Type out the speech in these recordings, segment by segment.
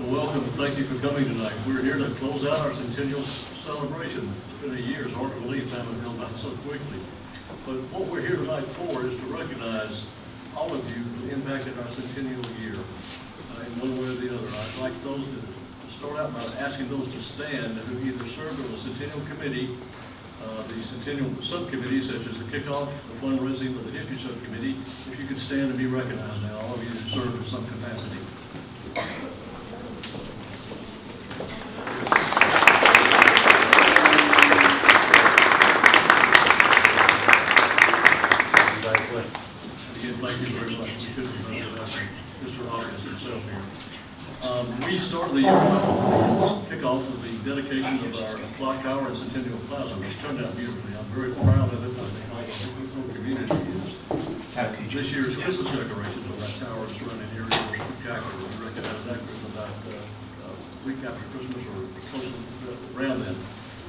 welcome and thank you for coming tonight. We're here to close out our Centennial celebration. It's been a year. It's hard to believe time has gone by so quickly. But what we're here tonight for is to recognize all of you who impacted our Centennial year in one way or the other. I'd like those to start out by asking those to stand who either served on the Centennial Committee, the Centennial Subcommittee, such as the kickoff, the fundraising, or the history subcommittee. If you could stand and be recognized now, all of you who served in some capacity. Again, thank you very much. Mr. Hawkins himself here. We started the year kickoff with the dedication of our clock tower and Centennial Plaza, which turned out beautifully. I'm very proud of it. I think all the whole community is. This year's Christmas decorations on that tower and surrounding area were spectacular. We recognize that group about a week after Christmas or close around then.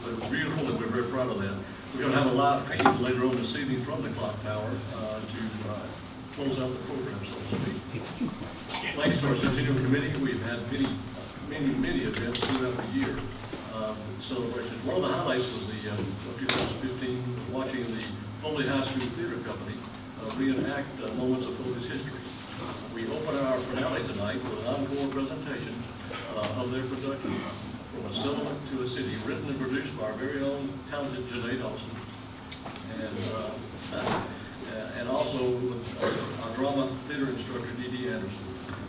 But it was beautiful and we're very proud of that. We're going to have a live feed later on this evening from the clock tower to close out the program, so to speak. Thanks to our Centennial Committee, we've had many events throughout the year. Celebrations. One of the highlights was the 2015 watching the Foley High School Theater Company reenact moments of Foley's history. We open our finale tonight with an encore presentation of their production, From a Settlement to a City, written and produced by our very own talented Janae Dawson, and also with our drama theater instructor, Dee Anderson.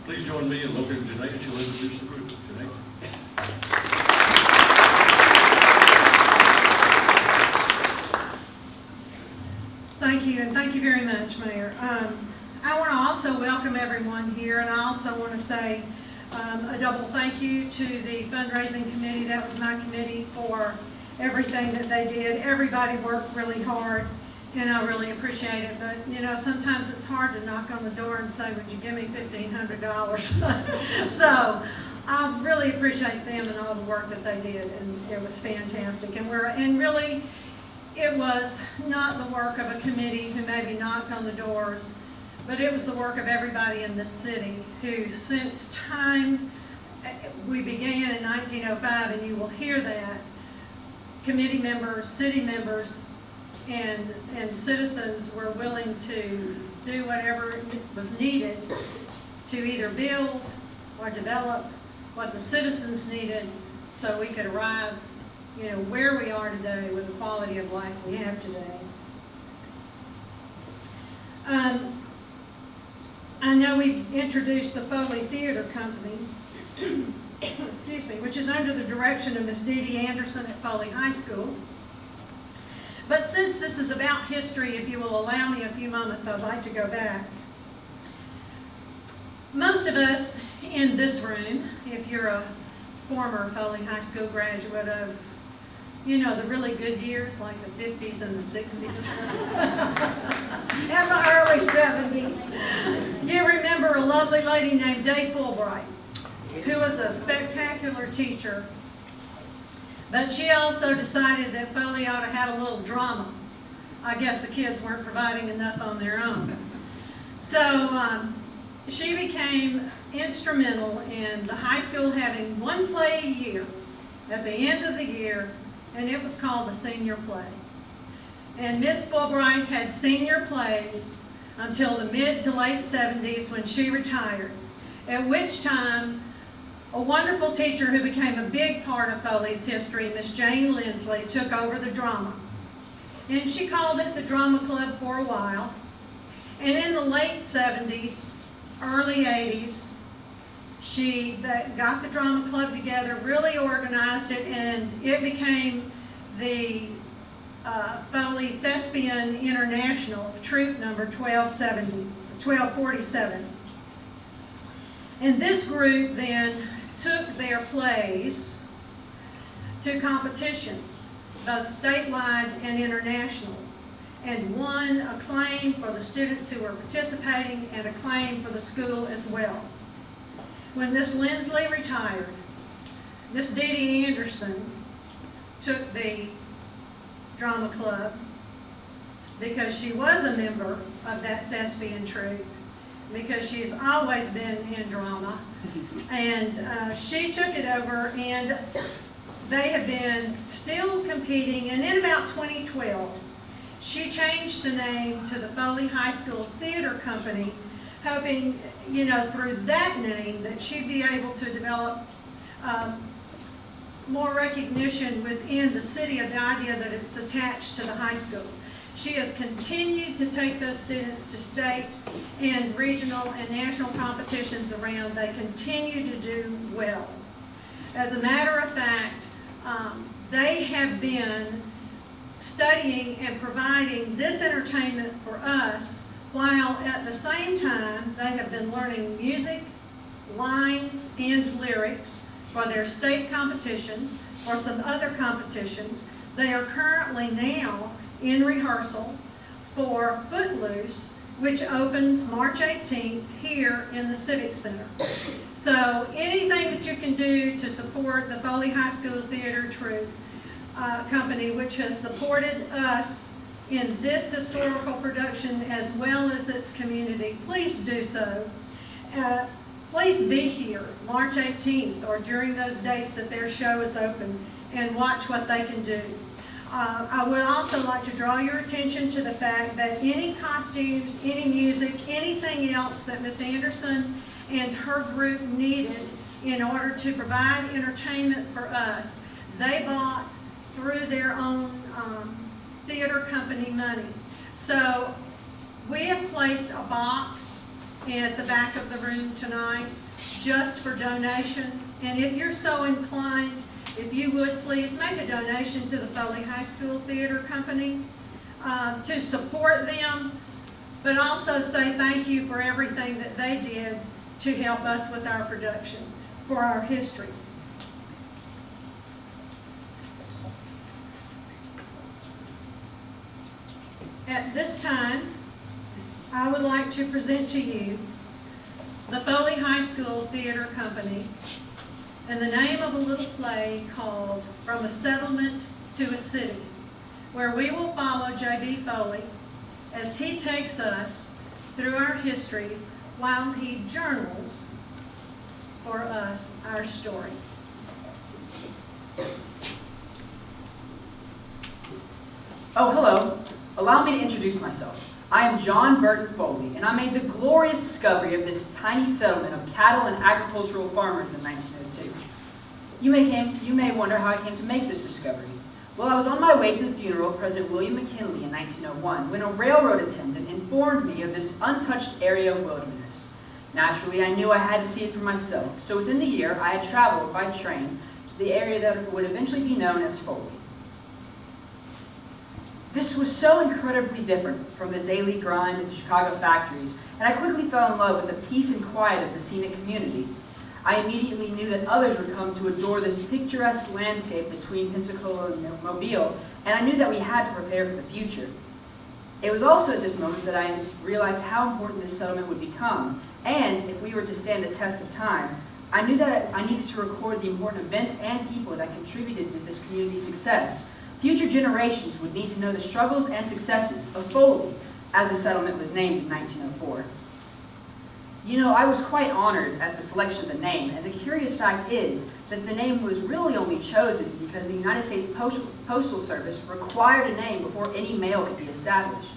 Please join me in welcoming Janae, and she'll introduce the group. Janae. Thank you, and thank you very much, Mayor. I want to also welcome everyone here, and I also want to say a double thank you to the fundraising committee. That was my committee, for everything that they did. Everybody worked really hard, and I really appreciate it. But, you know, sometimes it's hard to knock on the door and say, would you give me $1,500? So I really appreciate them and all the work that they did, and it was fantastic. And really, it was not the work of a committee who maybe knocked on the doors, but it was the work of everybody in this city who, since time we began in 1905, and you will hear that, committee members, city members, and citizens were willing to do whatever was needed to either build or develop what the citizens needed so we could arrive, you know, where we are today with the quality of life we have today. I know we introduced the Foley Theater Company, excuse me, which is under the direction of Miss Dee Anderson at Foley High School. But since this is about history, if you will allow me a few moments, I'd like to go back. Most of us in this room, if you're a former Foley High School graduate of, you know, the really good years, like the 50s and the 60s, and the early 70s. You remember a lovely lady named Day Fulbright, who was a spectacular teacher, but she also decided that Foley ought to have a little drama. I guess the kids weren't providing enough on their own. So she became instrumental in the high school having one play a year at the end of the year, and it was called the senior play. And Miss Fulbright had senior plays until the mid to late 70s when she retired, at which time a wonderful teacher who became a big part of Foley's history, Miss Jane Lindsley, took over the drama. And she called it the Drama Club for a while. And in the late 70s, early 80s, she got the drama club together, really organized it, and it became the Foley Thespian International Troop number 1247. And this group then took their plays to competitions, both statewide and international, and won acclaim for the students who were participating and acclaim for the school as well. When Miss Lindsley retired, Miss Dee Anderson took the drama club because she was a member of that thespian troupe, because she's always been in drama, And she took it over, and they have been still competing. And in about 2012, she changed the name to the Foley High School Theater Company, hoping, through that name that she'd be able to develop more recognition within the city of the idea that it's attached to the high school. She has continued to take those students to state and regional and national competitions around. They continue to do well. As a matter of fact, they have been studying and providing this entertainment for us, while at the same time they have been learning music, lines, and lyrics for their state competitions or some other competitions. They are currently now in rehearsal for Footloose, which opens March 18th here in the Civic Center. So anything that you can do to support the Foley High School Theater Troupe Company, which has supported us in this historical production as well as its community, please do so. Please be here March 18th or during those dates that their show is open and watch what they can do. I would also like to draw your attention to the fact that any costumes, any music, anything else that Ms. Anderson and her group needed in order to provide entertainment for us, they bought through their own theater company money. So we have placed a box at the back of the room tonight just for donations. And if you're so inclined, if you would please make a donation to the Foley High School Theater Company to support them, but also say thank you for everything that they did to help us with our production, for our history. At this time, I would like to present to you the Foley High School Theater Company and the name of a little play called From a Settlement to a City, where we will follow J.B. Foley as he takes us through our history while he journals for us our story. Oh, hello. Allow me to introduce myself. I am John Burton Foley, and I made the glorious discovery of this tiny settlement of cattle and agricultural farmers in 1902. You may wonder how I came to make this discovery. Well, I was on my way to the funeral of President William McKinley in 1901 when a railroad attendant informed me of this untouched area of wilderness. Naturally, I knew I had to see it for myself, so within the year I had traveled by train to the area that would eventually be known as Foley. This was so incredibly different from the daily grind at the Chicago factories, and I quickly fell in love with the peace and quiet of the scenic community. I immediately knew that others would come to adore this picturesque landscape between Pensacola and Mobile, and I knew that we had to prepare for the future. It was also at this moment that I realized how important this settlement would become, and if we were to stand the test of time, I knew that I needed to record the important events and people that contributed to this community's success. Future generations would need to know the struggles and successes of Foley, as the settlement was named in 1904. You know, I was quite honored at the selection of the name, and the curious fact is that the name was really only chosen because the United States Postal Service required a name before any mail could be established.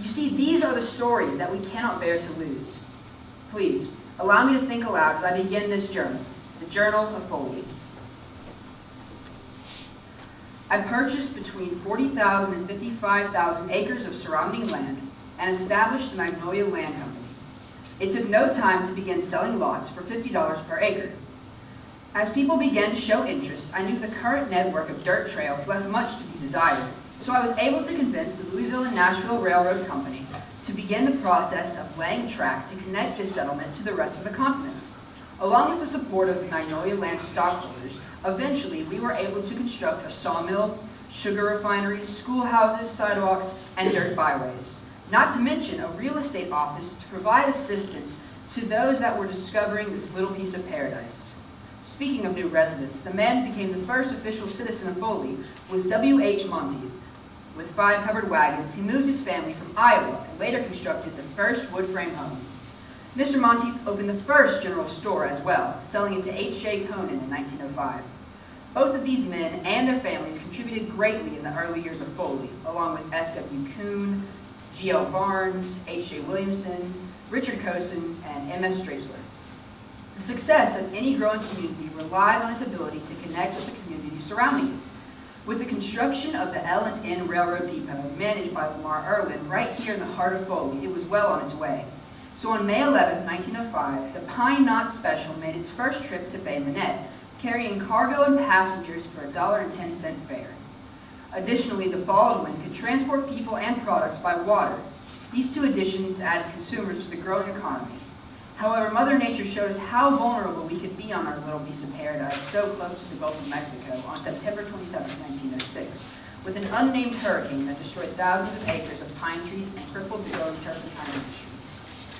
You see, these are the stories that we cannot bear to lose. Please, allow me to think aloud as I begin this journal, the Journal of Foley. I purchased between 40,000 and 55,000 acres of surrounding land and established the Magnolia Land Company. It took no time to begin selling lots for $50 per acre. As people began to show interest, I knew the current network of dirt trails left much to be desired, so I was able to convince the Louisville and Nashville Railroad Company to begin the process of laying track to connect this settlement to the rest of the continent. Along with the support of the Magnolia Land stockholders, eventually we were able to construct a sawmill, sugar refineries, schoolhouses, sidewalks, and dirt byways. Not to mention a real estate office to provide assistance to those that were discovering this little piece of paradise. Speaking of new residents, the man who became the first official citizen of Foley was W.H. Monteith. With 5 covered wagons, he moved his family from Iowa and later constructed the first wood frame home. Mr. Monteith opened the first general store as well, selling it to H.J. Conan in 1905. Both of these men and their families contributed greatly in the early years of Foley, along with F.W. Kuhn, G.L. Barnes, H.J. Williamson, Richard Cosins, and M.S. Strasler. The success of any growing community relies on its ability to connect with the communities surrounding it. With the construction of the L&N Railroad Depot, managed by Lamar Irwin, right here in the heart of Foley, it was well on its way. So on May 11, 1905, the Pine Knot Special made its first trip to Bay Minette, carrying cargo and passengers for a $1.10 fare. Additionally, the Baldwin could transport people and products by water. These two additions added consumers to the growing economy. However, Mother Nature showed us how vulnerable we could be on our little piece of paradise so close to the Gulf of Mexico on September 27, 1906, with an unnamed hurricane that destroyed thousands of acres of pine trees and crippled the growing turpentine industry.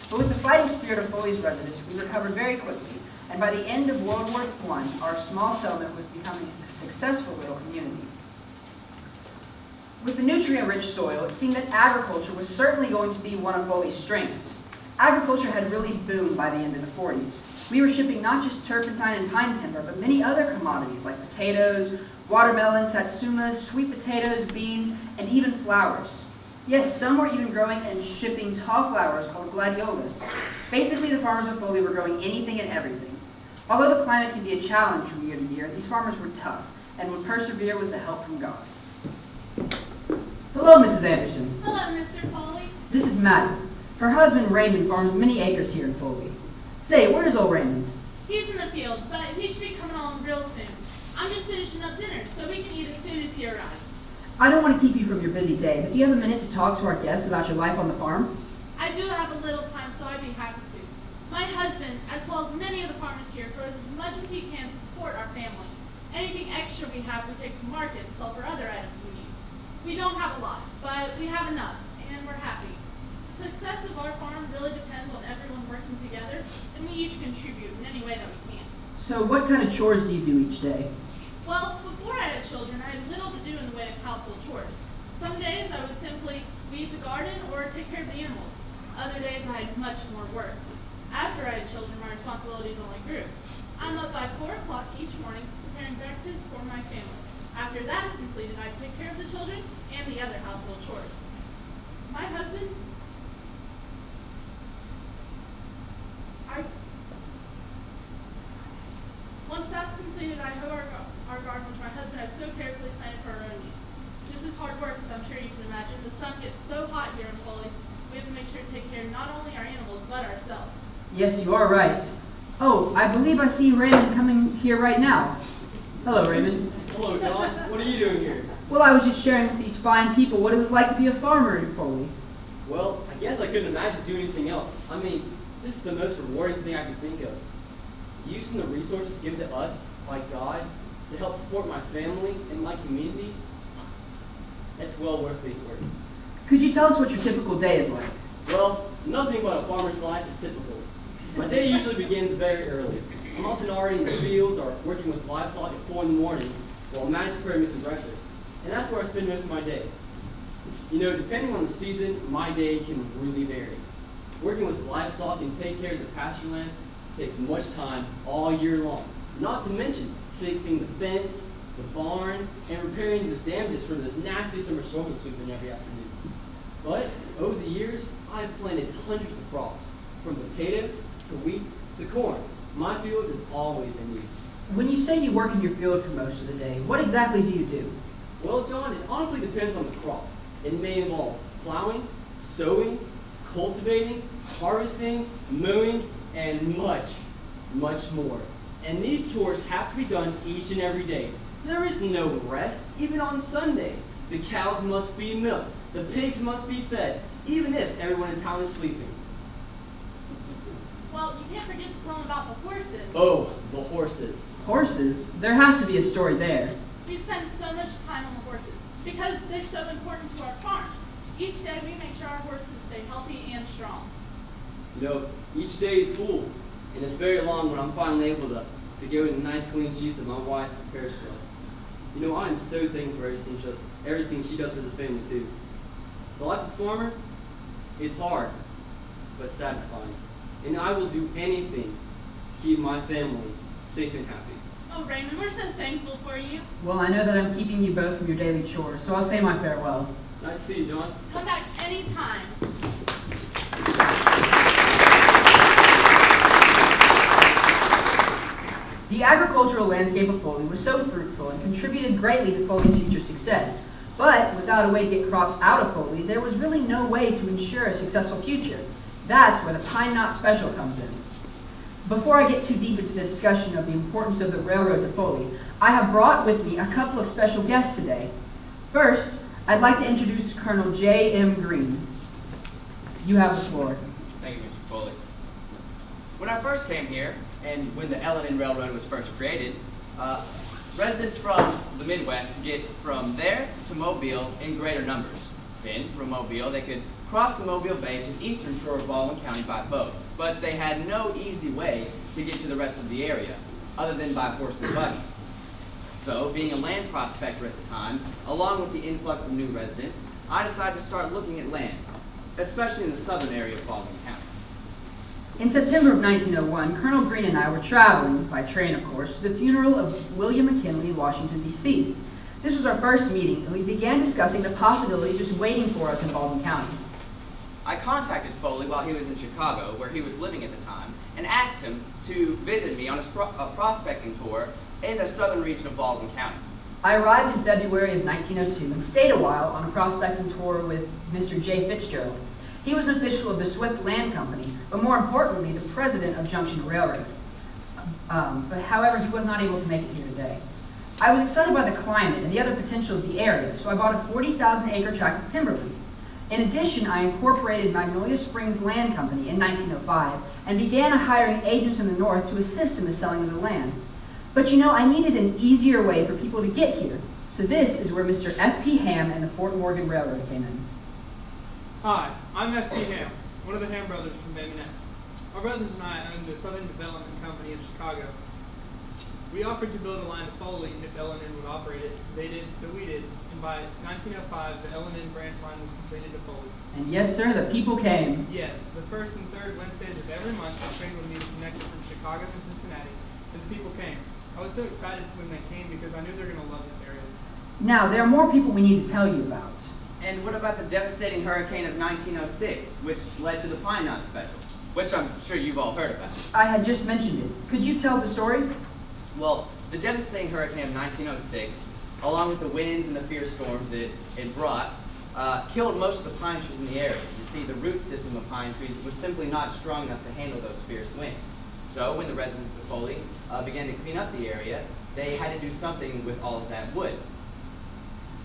But with the fighting spirit of Foley's residents, we recovered very quickly, and by the end of World War I, our small settlement was becoming a successful little community. With the nutrient-rich soil, it seemed that agriculture was certainly going to be one of Foley's strengths. Agriculture had really boomed by the end of the 40s. We were shipping not just turpentine and pine timber, but many other commodities like potatoes, watermelon, satsuma, sweet potatoes, beans, and even flowers. Yes, some were even growing and shipping tall flowers called gladiolas. Basically, the farmers of Foley were growing anything and everything. Although the climate can be a challenge from year to year, these farmers were tough and would persevere with the help from God. Hello, Mrs. Anderson. Hello, Mr. Foley. This is Maddie. Her husband, Raymond, farms many acres here in Foley. Say, where's old Raymond? He's in the field, but he should be coming along real soon. I'm just finishing up dinner, so we can eat as soon as he arrives. I don't want to keep you from your busy day, but do you have a minute to talk to our guests about your life on the farm? I do have a little time, so I'd be happy to. My husband, as well as many of the farmers here, throws as much as he can to support our family. Anything extra we have, we take to market and sell for other items we need. We don't have a lot, but we have enough, and we're happy. The success of our farm really depends on everyone working together, and we each contribute in any way that we can. So what kind of chores do you do each day? Well, before I had children, I had little to do in the way of household chores. Some days I would simply weed the garden or take care of the animals. Other days I had much more work. After I had children, my responsibilities only grew. I'm up by 4 o'clock each morning preparing breakfast for my family. After that is completed, I take care of the children and the other household chores. My husband, once that's completed, I hoe our garden, which my husband has so carefully planned for our own use. This is hard work, as I'm sure you can imagine. The sun gets so hot here in Foley, we have to make sure to take care of not only our animals, but ourselves. Yes, you are right. Oh, I believe I see Raymond coming here right now. Hello, Raymond. Hello, John. What are you doing here? Well, I was just sharing with these fine people what it was like to be a farmer in Foley. Well, I guess I couldn't imagine doing anything else. I mean, this is the most rewarding thing I could think of. Using the resources given to us by God to help support my family and my community, that's well worth the work. Could you tell us what your typical day is like? Well, nothing but a farmer's life is typical. My day usually begins very early. I'm often already in the fields or working with livestock at 4 in the morning while Matt's preparing me some breakfast. And that's where I spend most of my day. You know, depending on the season, my day can really vary. Working with livestock and take care of the pasture land takes much time all year long. Not to mention fixing the fence, the barn, and repairing those damages from those nasty summer storms sweeping every afternoon. But over the years, I've planted hundreds of crops, from potatoes to wheat to corn. My field is always in use. When you say you work in your field for most of the day, what exactly do you do? Well, John, it honestly depends on the crop. It may involve plowing, sowing, cultivating, harvesting, mowing, and much, much more. And these chores have to be done each and every day. There is no rest, even on Sunday. The cows must be milked. The pigs must be fed, even if everyone in town is sleeping. Well, you can't forget to tell them about the horses. Oh, the horses. Horses? There has to be a story there. We spend so much time on the horses because they're so important to our farm. Each day we make sure our horses stay healthy and strong. You know, each day is full, and it's very long when I'm finally able to go in the nice clean sheets that my wife prepares for us. You know, I am so thankful for everything she does for this family too. The life as a farmer, it's hard, but satisfying. and I will do anything to keep my family safe and happy. Oh, Raymond, we're so thankful for you. Well, I know that I'm keeping you both from your daily chores, so I'll say my farewell. Nice to see you, John. Come back anytime. The agricultural landscape of Foley was so fruitful and contributed greatly to Foley's future success. But without a way to get crops out of Foley, there was really no way to ensure a successful future. That's where the Pine Knot Special comes in. Before I get too deep into the discussion of the importance of the railroad to Foley, I have brought with me a couple of special guests today. First, I'd like to introduce Colonel J.M. Green. You have the floor. Thank you, Mr. Foley. When I first came here, and when the L&N Railroad was first created, residents from the Midwest could get from there to Mobile in greater numbers. Then, from Mobile, they could cross the Mobile Bay to the eastern shore of Baldwin County by boat, but they had no easy way to get to the rest of the area, other than by horse and buggy. So, being a land prospector at the time, along with the influx of new residents, I decided to start looking at land, especially in the southern area of Baldwin County. In September of 1901, Colonel Green and I were traveling, by train of course, to the funeral of William McKinley in Washington, D.C. This was our first meeting, and we began discussing the possibilities just waiting for us in Baldwin County. I contacted Foley while he was in Chicago, where he was living at the time, and asked him to visit me on a prospecting tour in the southern region of Baldwin County. I arrived in February of 1902 and stayed a while on a prospecting tour with Mr. J. Fitzgerald. He was an official of the Swift Land Company, but more importantly, the president of Junction Railroad. But however, he was not able to make it here today. I was excited by the climate and the other potential of the area, so I bought a 40,000-acre tract of timberland. In addition, I incorporated Magnolia Springs Land Company in 1905 and began hiring agents in the north to assist in the selling of the land. But you know, I needed an easier way for people to get here, so this is where Mr. F.P. Ham and the Fort Morgan Railroad came in. Hi, I'm F.P. Ham, one of the Ham brothers from Bay Minette. My brothers and I own the Southern Development Company of Chicago. We offered to build a line to Foley if L&N would operate it. They did, so we did. And by 1905, the L&N branch line was completed to Foley. And yes, sir, the people came. Yes, the first and third Wednesdays of every month, the train would meet connected from Chicago to Cincinnati, and the people came. I was so excited when they came because I knew they were going to love this area. Now, there are more people we need to tell you about. And what about the devastating hurricane of 1906, which led to the Pine Knot Special, which I'm sure you've all heard about? I had just mentioned it. Could you tell the story? Well, the devastating hurricane of 1906, along with the winds and the fierce storms that it brought, killed most of the pine trees in the area. You see, the root system of pine trees was simply not strong enough to handle those fierce winds. So when the residents of Foley began to clean up the area, they had to do something with all of that wood.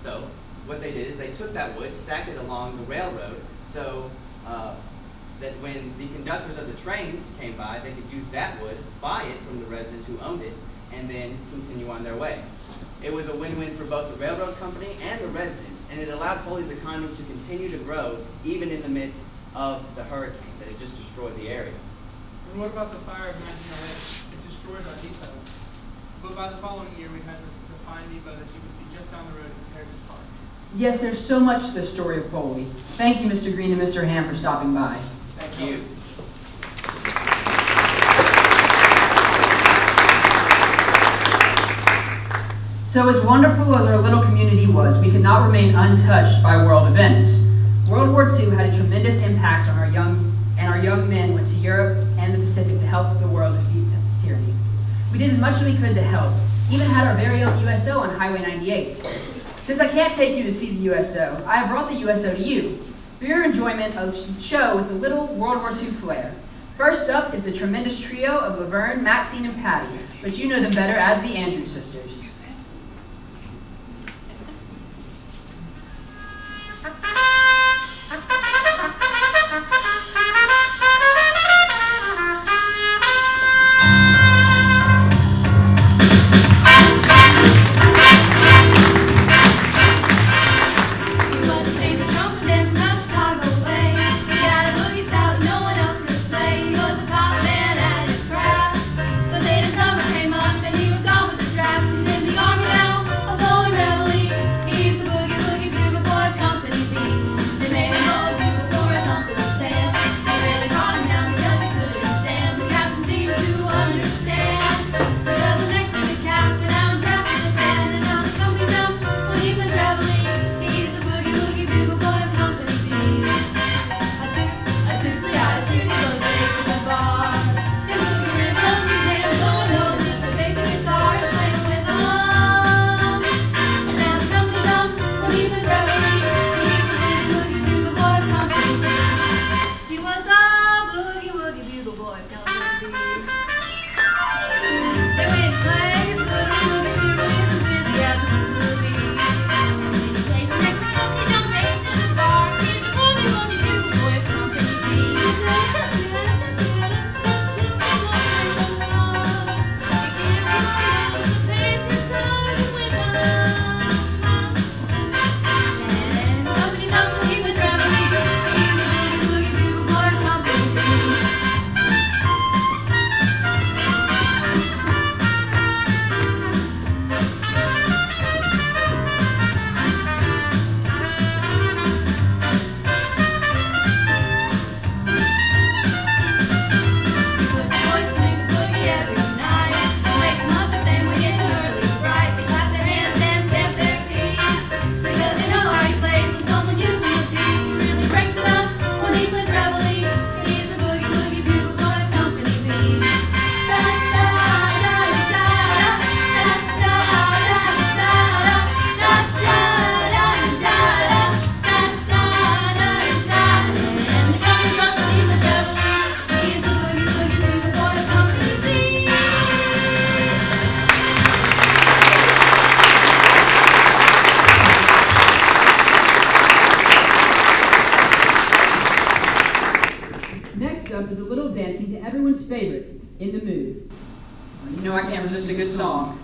So what they did is they took that wood, stacked it along the railroad, so that when the conductors of the trains came by, they could use that wood, buy it from the residents who owned it, and then continue on their way. It was a win-win for both the railroad company and the residents, and it allowed Foley's economy to continue to grow even in the midst of the hurricane that had just destroyed the area. And what about the fire of 1908? It destroyed our depot. But by the following year, we had the fine depot that you can see just down the road in Heritage Park. Yes, there's so much to the story of Foley. Thank you, Mr. Green and Mr. Ham, for stopping by. Thank you. So as wonderful as our little community was, we could not remain untouched by world events. World War II had a tremendous impact on our young men went to Europe and the Pacific to help the world defeat tyranny. We did as much as we could to help, even had our very own USO on Highway 98. Since I can't take you to see the USO, I have brought the USO to you, for your enjoyment of the show with a little World War II flair. First up is the tremendous trio of Laverne, Maxine, and Patty, but you know them better as the Andrews Sisters. Came up and he was gone with the draft. He's in the In the Mood. You know I can't resist a good song.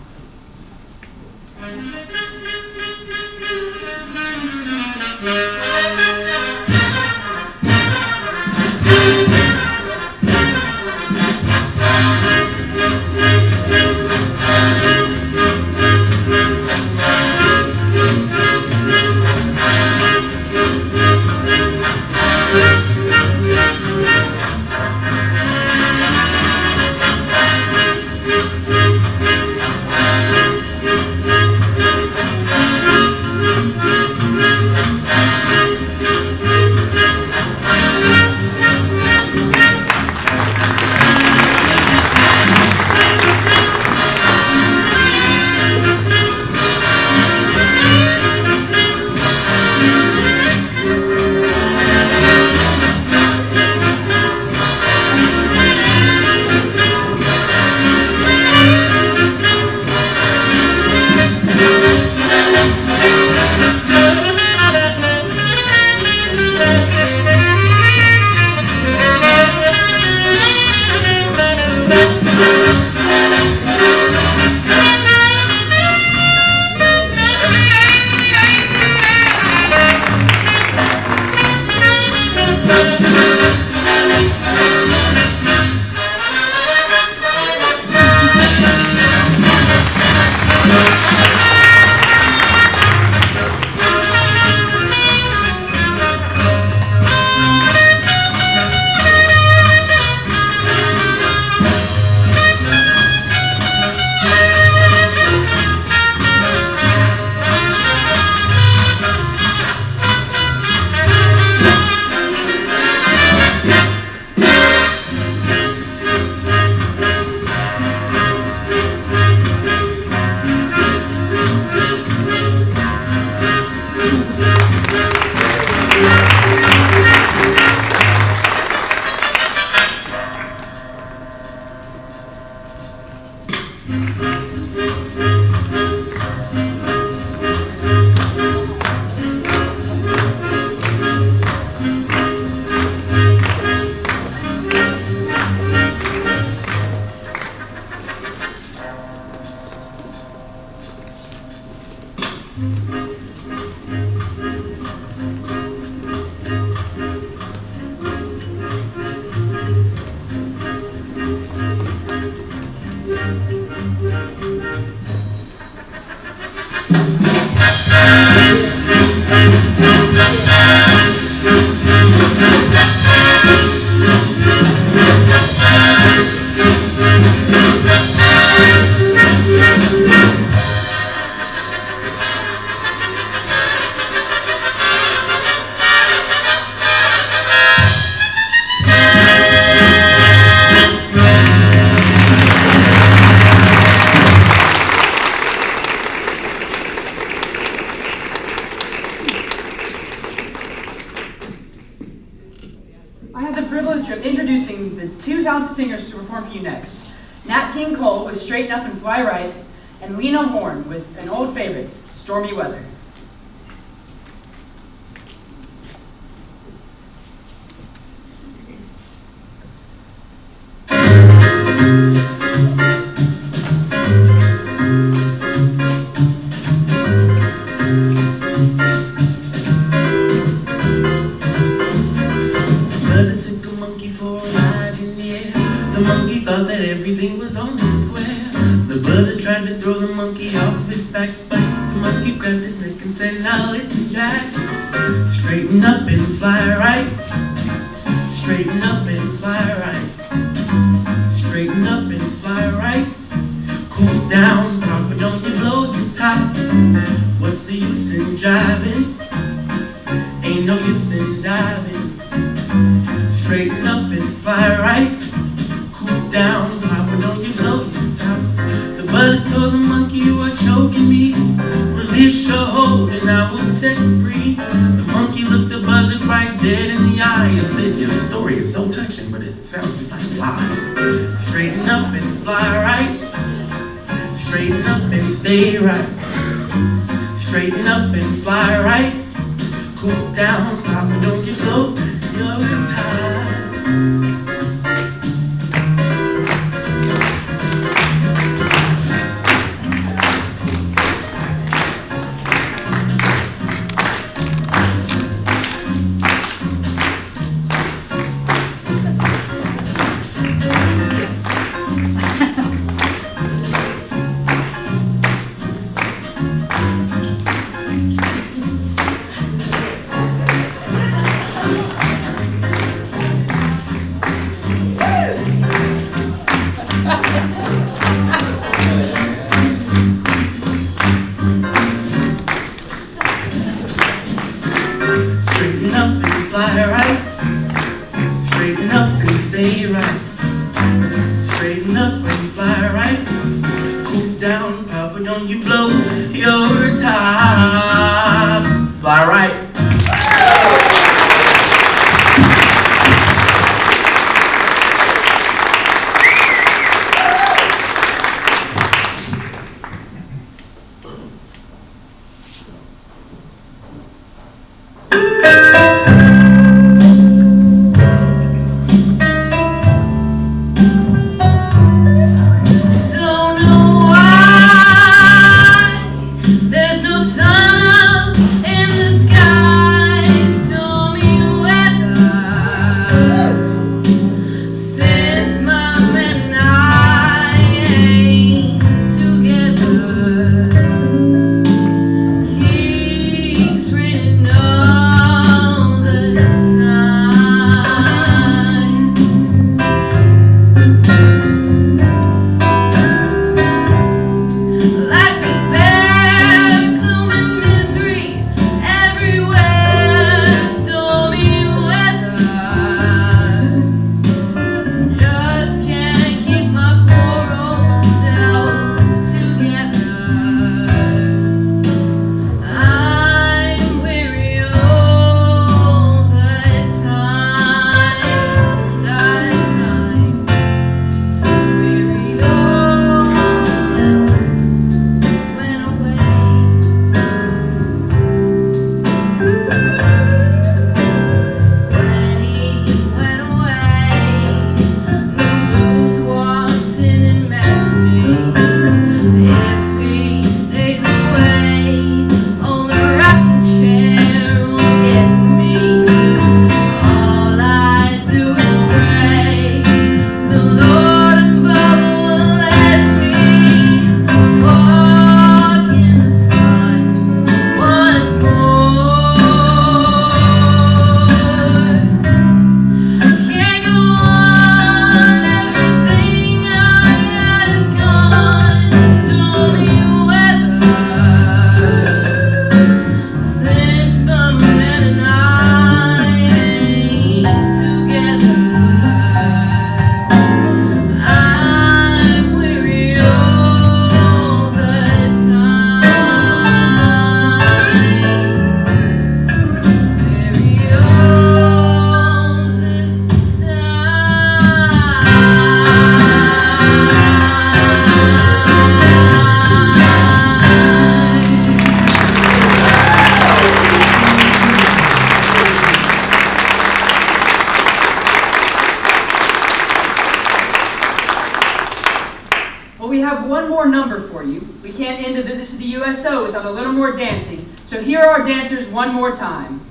I have the privilege of introducing the two talented singers to perform for you next. Nat King Cole with Straighten Up and Fly Right, and Lena Horne with an old favorite, Stormy Weather. Thought that everything was on the square. The buzzer tried to throw the monkey off his back, but the monkey grabbed his neck and said, now listen, Jack. Straighten up and fly right. Straighten up and fly right. Straighten up and fly right. Cool down, Papa, don't you blow your top. What's the use in driving? Ain't no use in diving. Straighten up and fly right. Down, Papa, don't you blow your top. The buzzer told the monkey, you are choking me. Release your hold and I will set you free. The monkey looked the buzzard right dead in the eye and said, your story is so touching, but it sounds just like a lie. Straighten up and fly right. Straighten up and stay right. Straighten up and fly right. Cool down, Papa, don't you blow your top. down, Papa, don't you blow your top. Fly right. Without a little more dancing. So here are our dancers one more time.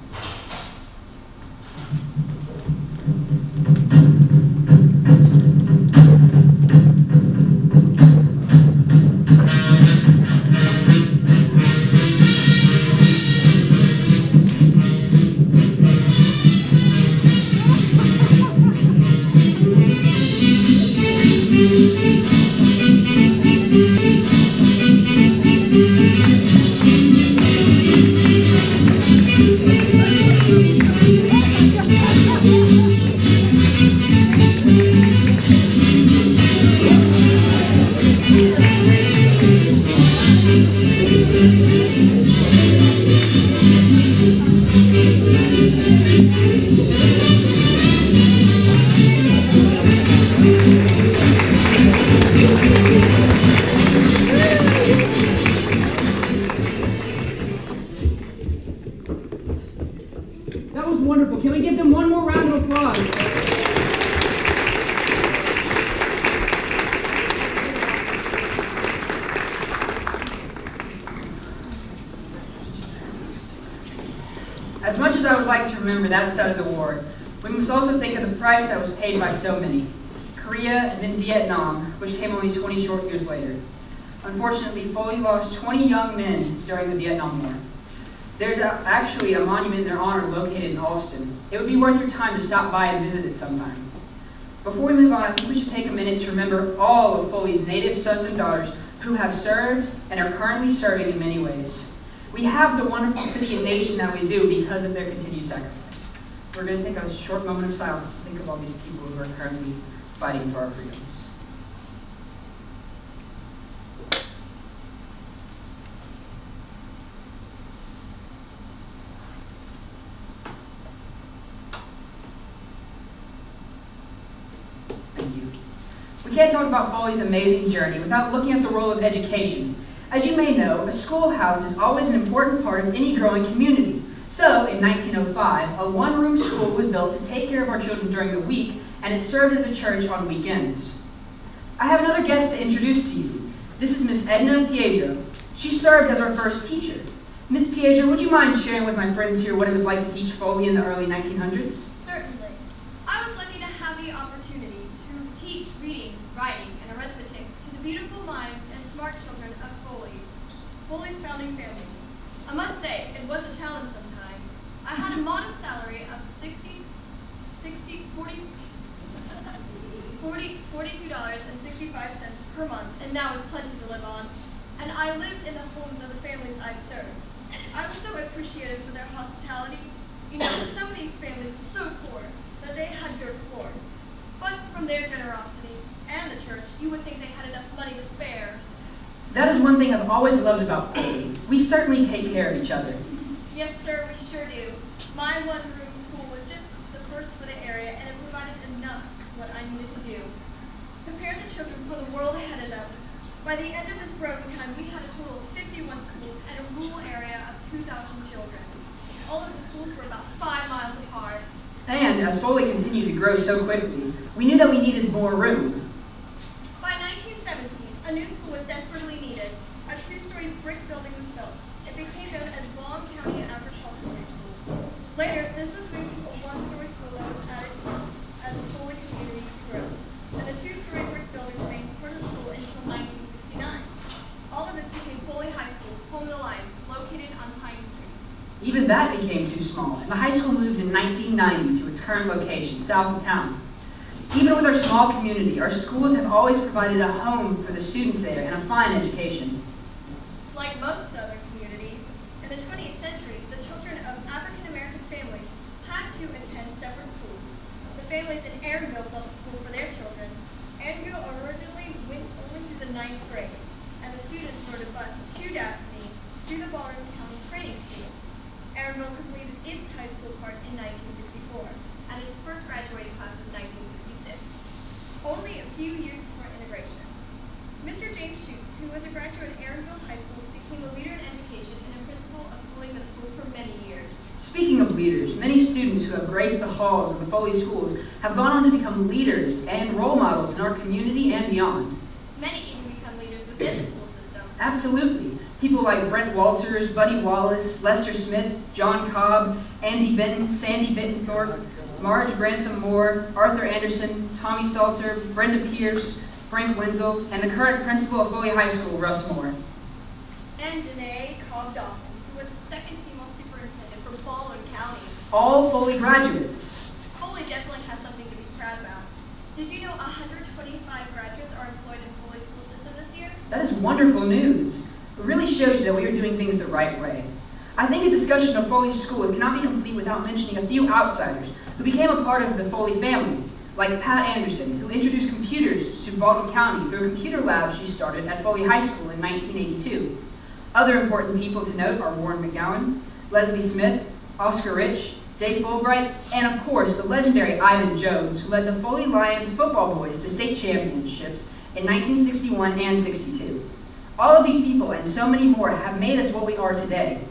Can we give them one more round of applause? As much as I would like to remember that side of the war, we must also think of the price that was paid by so many. Korea and then Vietnam, which came only 20 short years later. Unfortunately, Foley lost 20 young men during the Vietnam War. There's actually a monument in their honor located in Alston. It would be worth your time to stop by and visit it sometime. Before we move on, I think we should take a minute to remember all of Foley's native sons and daughters who have served and are currently serving in many ways. We have the wonderful city and nation that we do because of their continued sacrifice. We're going to take a short moment of silence to think of all these people who are currently fighting for our freedoms. can't talk about Foley's amazing journey without looking at the role of education. As you may know, a schoolhouse is always an important part of any growing community. So, in 1905, a one-room school was built to take care of our children during the week, and it served as a church on weekends. I have another guest to introduce to you. This is Miss Edna Pietro. She served as our first teacher. Miss Pietro, would you mind sharing with my friends here what it was like to teach Foley in the early 1900s? Certainly. I was lucky to have the opportunity to teach reading, writing, and arithmetic to the beautiful minds and smart children of Foley's founding family. I must say, it was a challenge sometimes. I had a modest salary of $42.65 per month, and that was plenty to live on. And I lived in the homes of the families I served. I was so appreciative for their hospitality. You know, some of these families were so poor that they had dirt floors. But from their generosity and the church, you would think they had enough money to spare. That is one thing I've always loved about Foley. We certainly take care of each other. Yes, sir, we sure do. My one-room school was just the first for the area, and it provided enough of what I needed to do. Prepare the children for the world ahead of them. By the end of this growing time, we had a total of 51 schools and a rural area of 2,000 children. All of the schools were about 5 miles apart. And as Foley continued to grow so quickly, we knew that we needed more room. By 1917, a new school was desperately needed. A 2-story brick building was built. It became known as Long County Agricultural School. Later, this was moved to a 1-story school that was added to as the Foley community grew. And the 2-story brick building remained part of the school until 1969. All of this became Foley High School, home of the Lions, located on Pine Street. Even that became too small, and the high school moved in 1990 to its current location, south of town. Even with our small community, our schools have always provided a home for the students there and a fine education. Like most southern communities, in the 20th century, the children of African American families had to attend separate schools. The families in Aaronville built a school for their children. Aaronville originally went only through the 9th grade, and the students rode a bus to Daphne to the Baldwin County Training School. Aaronville completed its high school part in 1964, and its first graduating class was 1966, only a few years before integration. Mr. James Shute, who was a graduate of Aaronville High School, became a leader in education and a principal of Foley Middle School for many years. Speaking of leaders, many students who have graced the halls of the Foley schools have gone on to become leaders and role models in our community and beyond. Many even become leaders within the school system. Absolutely. People like Brent Walters, Buddy Wallace, Lester Smith, John Cobb, Andy Benton, Sandy Bittenthorpe, Marge Grantham Moore, Arthur Anderson, Tommy Salter, Brenda Pierce, Frank Wenzel, and the current principal of Foley High School, Russ Moore. And Janae Cobb Dawson, who was the second female superintendent for Baldwin County. All Foley graduates. Foley definitely has something to be proud about. Did you know 125 graduates are employed in Foley's school system this year? That is wonderful news. It really shows you that we are doing things the right way. I think a discussion of Foley's schools cannot be complete without mentioning a few outsiders who became a part of the Foley family, like Pat Anderson, who introduced computers to Baldwin County through a computer lab she started at Foley High School in 1982. Other important people to note are Warren McGowan, Leslie Smith, Oscar Rich, Dave Fulbright, and of course the legendary Ivan Jones, who led the Foley Lions football boys to state championships in 1961 and 62. All of these people and so many more have made us what we are today.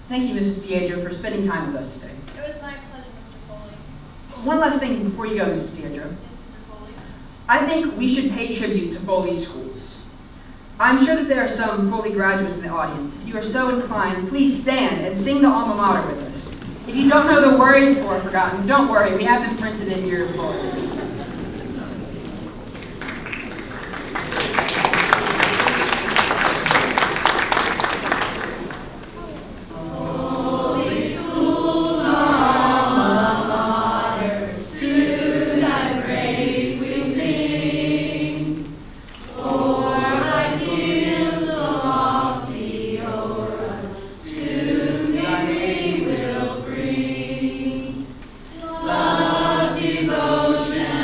Thank you, Mrs. Pietro, for spending time with us today. It was my pleasure, Mr. Foley. One last thing before you go, Mrs. Pietro. Yes, Mr. Foley. I think we should pay tribute to Foley schools. I'm sure that there are some Foley graduates in the audience. If you are so inclined, please stand and sing the alma mater with us. If you don't know the words or are forgotten, don't worry, we have them printed in your bulletins. Devotion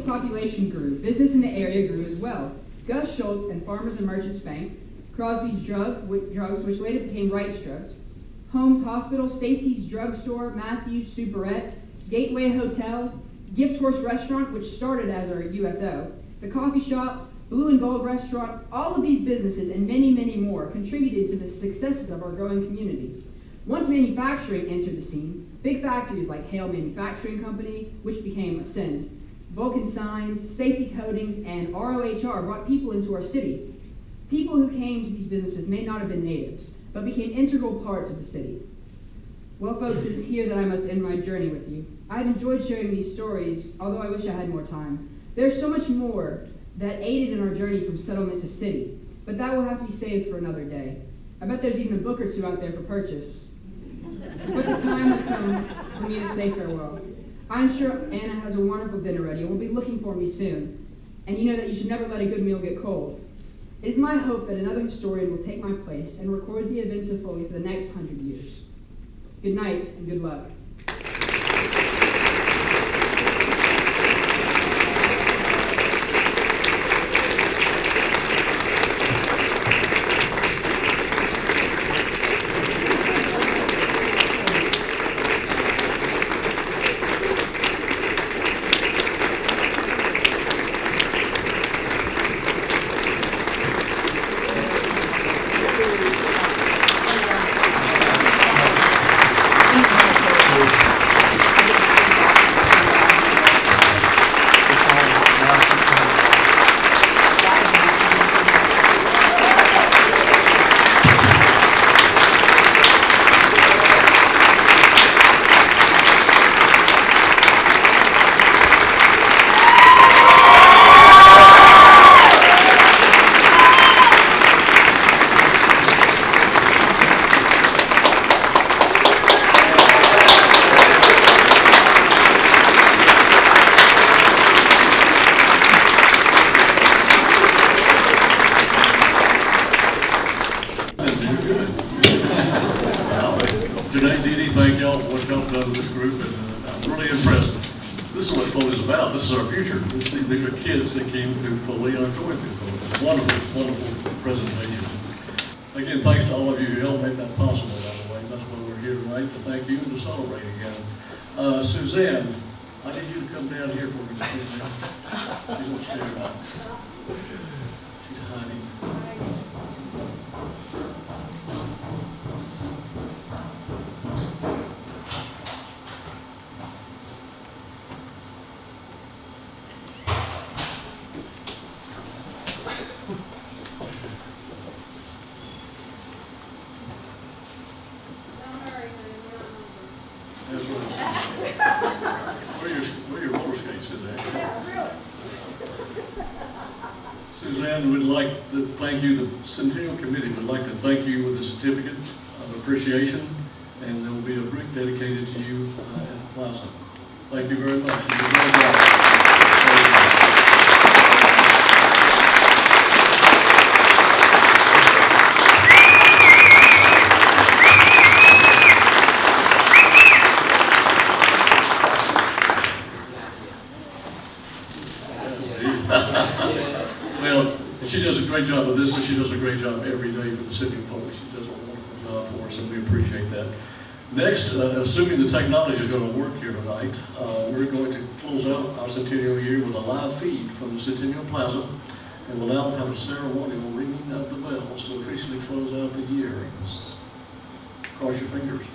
population grew, business in the area grew as well. Gus Schultz and Farmers and Merchants Bank, Crosby's drugs, which later became Wright's Drugs, Holmes Hospital, Stacy's Drugstore, Matthews Superette, Gateway Hotel, Gift Horse Restaurant, which started as our USO, the coffee shop, Blue and Gold Restaurant, all of these businesses and many, many more contributed to the successes of our growing community. Once manufacturing entered the scene, big factories like Hale Manufacturing Company, which became Ascend, Vulcan Signs, Safety Coatings, and ROHR brought people into our city. People who came to these businesses may not have been natives, but became integral parts of the city. Well, folks, it is here that I must end my journey with you. I've enjoyed sharing these stories, although I wish I had more time. There's so much more that aided in our journey from settlement to city, but that will have to be saved for another day. I bet there's even a book or two out there for purchase. But the time has come for me to say farewell. I'm sure Anna has a wonderful dinner ready and will be looking for me soon. And you know that you should never let a good meal get cold. It is my hope that another historian will take my place and record the events of Foley for the next 100 years. Good night and good luck. Thank y'all for what y'all done with this group, and I'm really impressed. This is what Foley's about. This is our future. These are kids that came through Foley and are going through Foley. It's a wonderful, wonderful presentation. Again, thanks to all of you who helped make that possible, by the way. That's why we're here tonight, to thank you and to celebrate again. Suzanne, I need you to come down here for me. She's upstairs. She's hiding. That's right. Where are your roller skates today? Yeah, really. Suzanne would like to thank you. The Centennial Committee would like to thank you with a certificate of appreciation, and there will be a brick dedicated to you at the plaza. Thank you very much. You did a great job. Well, she does a great job of this, but she does a great job every day for the city of Foley. She does a wonderful job for us, and we appreciate that. Next, assuming the technology is going to work here tonight, we're going to close out our Centennial year with a live feed from the Centennial Plaza, and we'll now have a ceremonial ringing of the bells to officially close out the year. Cross your fingers.